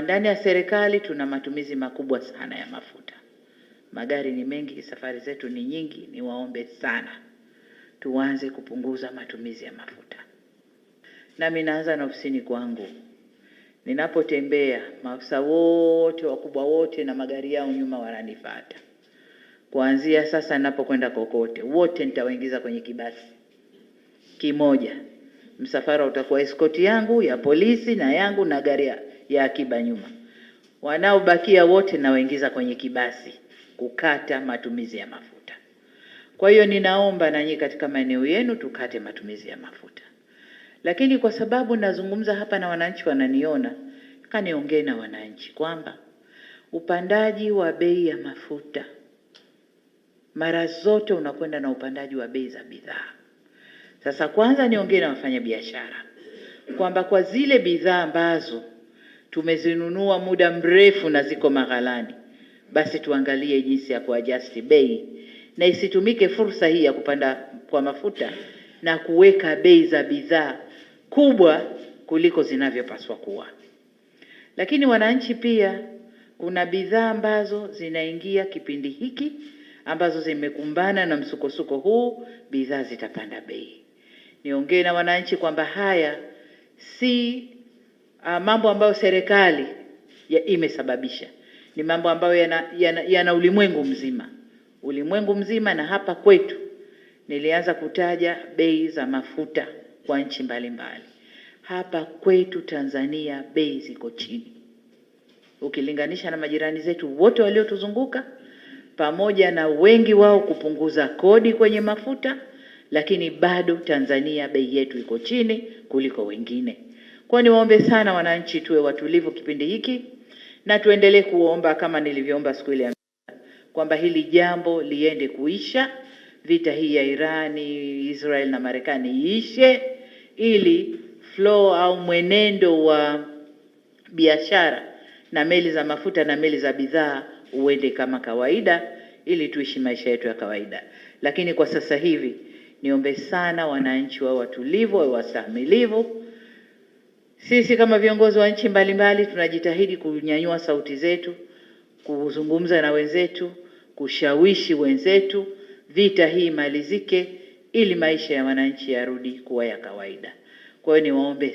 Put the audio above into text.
Ndani ya serikali tuna matumizi makubwa sana ya mafuta. Magari ni mengi, safari zetu ni nyingi, niwaombe sana tuanze kupunguza matumizi ya mafuta. Nami naanza na ofisini kwangu. Ninapotembea, maafisa wote, wakubwa wote na magari yao nyuma wananifuata. Kuanzia sasa ninapokwenda kokote, wote nitawaingiza kwenye kibasi kimoja. Msafara utakuwa escort yangu ya polisi na yangu na gari ya akiba nyuma. Wanaobakia wote nawaingiza kwenye kibasi kukata matumizi ya mafuta. Kwa hiyo ninaomba na nyinyi katika maeneo yenu tukate matumizi ya mafuta. Lakini kwa sababu nazungumza hapa na wananchi wananiona, kaniongee na wananchi kwamba upandaji wa bei ya mafuta mara zote unakwenda na upandaji wa bei za bidhaa. Sasa kwanza niongee na wafanyabiashara kwamba kwa zile bidhaa ambazo tumezinunua muda mrefu na ziko maghalani, basi tuangalie jinsi ya kuadjust bei na isitumike fursa hii ya kupanda kwa mafuta na kuweka bei za bidhaa kubwa kuliko zinavyopaswa kuwa. Lakini wananchi pia, kuna bidhaa ambazo zinaingia kipindi hiki ambazo zimekumbana na msukosuko huu, bidhaa zitapanda bei. Niongee na wananchi kwamba haya si mambo ambayo serikali imesababisha. Ni mambo ambayo yana ulimwengu mzima. Ulimwengu mzima, na hapa kwetu nilianza kutaja bei za mafuta kwa nchi mbalimbali. Hapa kwetu Tanzania bei ziko chini ukilinganisha na majirani zetu wote waliotuzunguka, pamoja na wengi wao kupunguza kodi kwenye mafuta, lakini bado Tanzania bei yetu iko chini kuliko wengine. Kwa niwaombe sana wananchi tuwe watulivu kipindi hiki na tuendelee kuomba kama nilivyoomba siku ile kwamba hili jambo liende kuisha, vita hii ya Irani, Israel na Marekani iishe, ili flow au mwenendo wa biashara na meli za mafuta na meli za bidhaa uende kama kawaida, ili tuishi maisha yetu ya kawaida. Lakini kwa sasa hivi niombe sana wananchi wa watulivu, wa wastahimilivu. Sisi kama viongozi wa nchi mbalimbali tunajitahidi kunyanyua sauti zetu, kuzungumza na wenzetu, kushawishi wenzetu vita hii malizike ili maisha ya wananchi yarudi kuwa ya kawaida. Kwa hiyo niwaombe